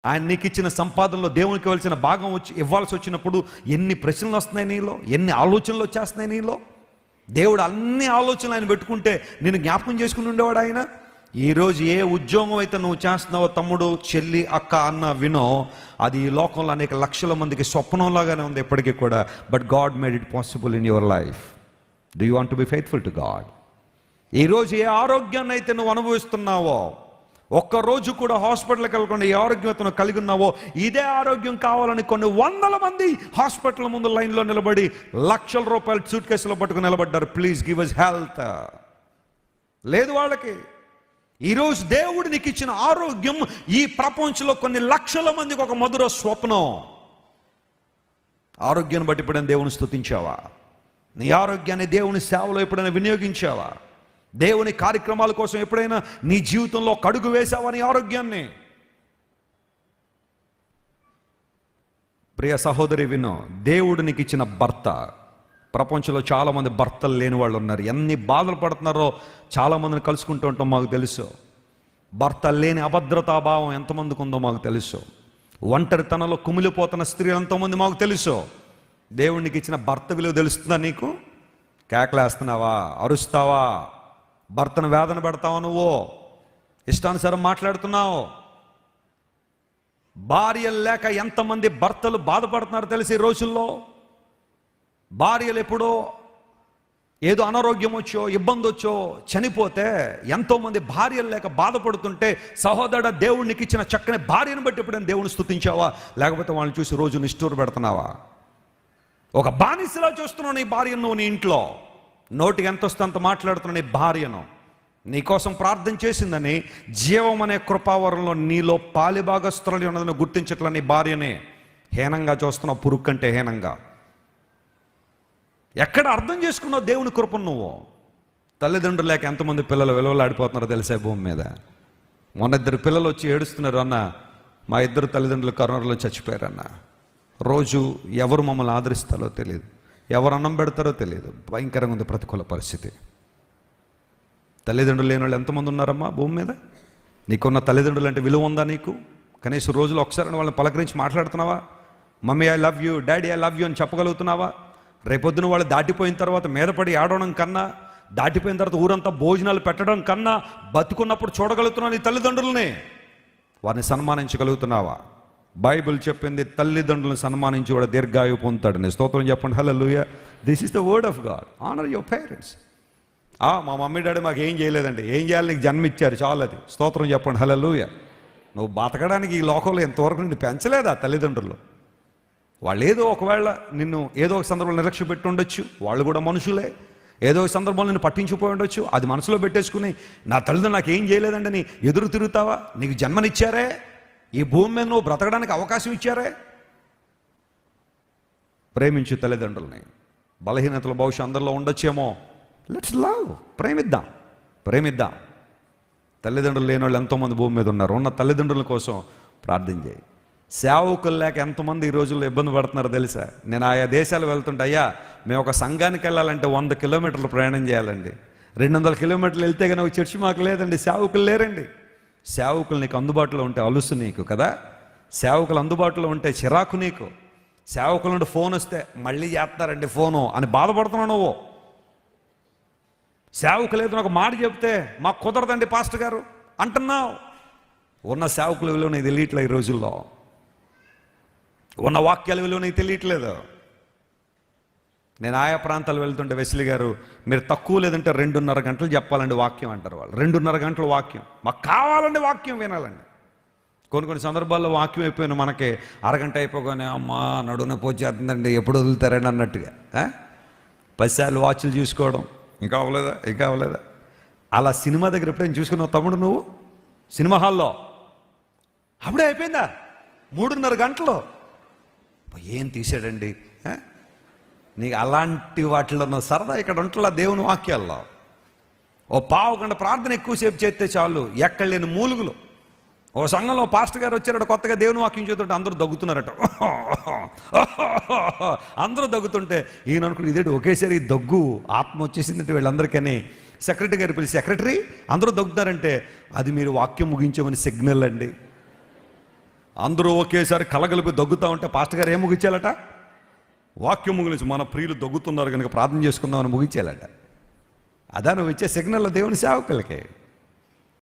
ఆయన నీకు ఇచ్చిన సంపాదనలో దేవునికి ఇవ్వాల్సిన భాగం ఇవ్వాల్సి వచ్చినప్పుడు ఎన్ని ప్రశ్నలు వస్తున్నాయి నీలో, ఎన్ని ఆలోచనలు వచ్చేస్తున్నాయి నీలో. దేవుడు అన్ని ఆలోచనలు ఆయన పెట్టుకుంటే నేను జ్ఞాపకం చేసుకుని ఉండేవాడు ఆయన. ఈరోజు ఏ ఉద్యోగం అయితే నువ్వు చేస్తున్నావో తమ్ముడు, చెల్లి, అక్క, అన్న వినో, అది ఈ లోకంలో అనేక లక్షల మందికి స్వప్నంలాగానే ఉంది ఎప్పటికీ కూడా. But God made it possible in your life. Do you want to be faithful to God? ఈరోజు ఏ ఆరోగ్యాన్ని అయితే నువ్వు అనుభవిస్తున్నావో, ఒక్కరోజు కూడా హాస్పిటల్కి వెళ్ళకుండా ఏ ఆరోగ్యం కలిగి ఉన్నావో, ఇదే ఆరోగ్యం కావాలని కొన్ని వందల మంది హాస్పిటల్ ముందు లైన్లో నిలబడి లక్షల రూపాయలు సూట్ కేసులో పట్టుకుని నిలబడ్డారు. Please give us health. లేదు వాళ్ళకి. ఈరోజు దేవుడు నీకు ఇచ్చిన ఆరోగ్యం ఈ ప్రపంచంలో కొన్ని లక్షల మందికి ఒక మధుర స్వప్నం. ఆరోగ్యాన్ని బట్టి ఎప్పుడైనా దేవుని స్తుతించావా? నీ ఆరోగ్యాన్ని దేవుని సేవలో ఎప్పుడైనా వినియోగించావా? దేవుని కార్యక్రమాల కోసం ఎప్పుడైనా నీ జీవితంలో ఒక అడుగు వేసావా నీ ఆరోగ్యాన్ని? ప్రియ సహోదరి విను, దేవుడు నీకు ఇచ్చిన భర్త. ప్రపంచంలో చాలామంది భర్తలు లేని వాళ్ళు ఉన్నారు. ఎన్ని బాధలు పడుతున్నారో చాలామందిని కలుసుకుంటూ ఉంటాం, మాకు తెలుసు. భర్త లేని అభద్రతాభావం ఎంతమందికి ఉందో మాకు తెలుసు. ఒంటరితనంలో కుమిలిపోతున్న స్త్రీలు ఎంతోమంది మాకు తెలుసు. దేవుడికి ఇచ్చిన భర్త విలువ తెలుస్తుందా నీకు? కేకలేస్తున్నావా? అరుస్తావా? భర్తను వేదన పెడతావా? నువ్వు ఇష్టానుసారం మాట్లాడుతున్నావు. భార్యలు లేక ఎంతమంది భర్తలు బాధపడుతున్నారు తెలిసి ఈ రోజుల్లో. భార్యలు ఎప్పుడో ఏదో అనారోగ్యం వచ్చో, ఇబ్బంది వచ్చో చనిపోతే ఎంతోమంది భార్యలు లేక బాధపడుతుంటే, సహోదరుడా, దేవుడికి ఇచ్చిన చక్కని భార్యను బట్టి ఎప్పుడైనా దేవుని స్తుతించావా? లేకపోతే వాళ్ళని చూసి రోజు నిష్ఠూరు పెడుతున్నావా? ఒక బానిసలా చూస్తున్నావు నీ భార్యను నువ్వు. నీ ఇంట్లో నోటికి ఎంత వస్తే అంత మాట్లాడుతున్నావు నీ భార్యను. నీకోసం ప్రార్థన చేసిందని, జీవం అనే కృపావరంలో నీలో పాలిభాగస్తులు ఉన్నదని గుర్తించట్లా నీ భార్యనే హీనంగా చూస్తున్నావు, పురుగు కంటే హీనంగా. ఎక్కడ అర్థం చేసుకున్నావు దేవుని కృపను నువ్వు? తల్లిదండ్రులు లేక ఎంతమంది పిల్లలు విలువలాడిపోతున్నారో తెలిసే భూమి మీద. మొన్న 2 పిల్లలు వచ్చి ఏడుస్తున్నారు, అన్న మా 2 తల్లిదండ్రులు కరోనాలో చచ్చిపోయారన్న. రోజు ఎవరు మమ్మల్ని ఆదరిస్తారో తెలియదు, ఎవరు అన్నం పెడతారో తెలియదు. భయంకరంగా ఉంది ప్రతికూల పరిస్థితి. తల్లిదండ్రులు లేని వాళ్ళు ఎంతమంది ఉన్నారమ్మా భూమి మీద? నీకున్న తల్లిదండ్రులు అంటే విలువ ఉందా నీకు? కనీసం రోజులు ఒకసారి వాళ్ళని పలకరించి మాట్లాడుతున్నావా? Mummy I love you, daddy I love you అని చెప్పగలుగుతున్నావా? రేపొద్దున వాళ్ళు దాటిపోయిన తర్వాత మీద పడి ఆడడం కన్నా, దాటిపోయిన తర్వాత ఊరంతా భోజనాలు పెట్టడం కన్నా, బతుకున్నప్పుడు చూడగలుగుతున్నావు నీ తల్లిదండ్రులని. వారిని సన్మానించగలుగుతున్నావా? బైబిల్ చెప్పింది, తల్లిదండ్రులను సన్మానించి వాడు దీర్ఘాయువు పొందుతాడని. స్తోత్రం చెప్పండి. Hallelujah. This is the word of God. Honour your parents. మా మమ్మీ డాడీ మాకు ఏం చేయలేదండి. ఏం చేయాలి? నీకు జన్మ ఇచ్చారు, చాలు. అది స్తోత్రం చెప్పండి. హల్లెలూయా. నువ్వు బతకడానికి ఈ లోకంలో ఎంతవరకు నిన్ను పెంచలేదా తల్లిదండ్రులు? వాళ్ళు ఏదో ఒకవేళ నిన్ను ఏదో ఒక సందర్భంలో నిర్లక్ష్య పెట్టి ఉండొచ్చు. వాళ్ళు కూడా మనుషులే. ఏదో ఒక సందర్భంలో నిన్ను పట్టించిపోయి ఉండొచ్చు. అది మనసులో పెట్టేసుకుని నా తల్లిదండ్రులు నాకు ఏం చేయలేదండి అని ఎదురు తిరుగుతావా? నీకు జన్మనిచ్చారే, ఈ భూమి మీద నువ్వు బ్రతకడానికి అవకాశం ఇచ్చారే. ప్రేమించు తల్లిదండ్రులని. బలహీనతలు బహుశా అందరిలో ఉండొచ్చేమో. Let's love. ప్రేమిద్దాం. తల్లిదండ్రులు లేని వాళ్ళు ఎంతోమంది భూమి మీద ఉన్నారు. ఉన్న తల్లిదండ్రుల కోసం ప్రార్థన చేయి. సేవకులు లేక ఎంతమంది ఈ రోజుల్లో ఇబ్బంది పడుతున్నారో తెలుసా? నేను ఆయా దేశాలు వెళ్తుంటే, అయ్యా మేము ఒక సంఘానికి వెళ్ళాలంటే 100 కిలోమీటర్లు ప్రయాణం చేయాలండి. 200 కిలోమీటర్లు వెళ్తే కనుక ఒక చర్చి మాకు లేదండి, సేవకులు లేరండి. సేవకులు నీకు అందుబాటులో ఉంటే అలుసు నీకు కదా. సేవకులు అందుబాటులో ఉంటే చిరాకు నీకు. సేవకుల నుండి ఫోన్ వస్తే మళ్ళీ చేస్తారండి ఫోను అని బాధపడుతున్నావు నువ్వు. సేవకులు ఏదో ఒక మాట చెప్తే మాకు కుదరదండి పాస్టర్ గారు అంటున్నావు. ఉన్న సేవకుల విలువ నీకు తెలియట్లేదు ఈ రోజుల్లో. ఉన్న వాక్యాల విలువ నీకు తెలియట్లేదు. నేను ఆయా ప్రాంతాలు వెళ్తుంటే వెస్లీ గారు, మీరు తక్కువ లేదంటే 2.5 గంటలు చెప్పాలండి వాక్యం అంటారు వాళ్ళు. 2.5 గంటల వాక్యం మాకు కావాలండి, వాక్యం వినాలండి. కొన్ని సందర్భాల్లో వాక్యం అయిపోయిన మనకి అరగంట అయిపోగానే అమ్మా నడున పోచేస్తుందండి, ఎప్పుడు వదులుతారండి అన్నట్టుగా 10 సార్లు వాచ్లు చూసుకోవడం. ఇంకా అవ్వలేదా? అలా సినిమా దగ్గర ఎప్పుడైనా చూసుకున్నావు తమ్ముడు నువ్వు? సినిమా హాల్లో అప్పుడే అయిపోయిందా 3.5 గంటలు? ఏం తీసాడండి? నీకు అలాంటి వాటిలో సరదా ఇక్కడ ఉంటుందా? దేవుని వాక్యాల్లో ఓ పావు గంట ప్రార్థన ఎక్కువసేపు చేస్తే చాలు, ఎక్కడ లేని మూలుగులు. ఓ సంఘంలో పాస్టర్ గారు వచ్చారట, కొత్తగా దేవుని వాక్యం చేస్తుంటే అందరూ దగ్గుతున్నారట. అందరూ దగ్గుతుంటే ఈయన అనుకుంటే ఇదేంటి ఒకేసారి దగ్గు ఆత్మ వచ్చేసిందంటే వీళ్ళందరికీ సెక్రటరీ గారు పిలిచి, సెక్రటరీ అందరూ దగ్గుతారంటే అది మీరు వాక్యం ముగించమని సిగ్నల్ అండి. అందరూ ఒకేసారి కలగలిపి దగ్గుతూ ఉంటే పాస్టర్ గారు ఏం ముగించాలట? వాక్యం ముగించి మన ప్రియులు దగ్గుతున్నారు కనుక ప్రార్థన చేసుకుందామని ముగించాలట. అదా నువ్వు ఇచ్చే సిగ్నల్ దేవుని సేవకులకి.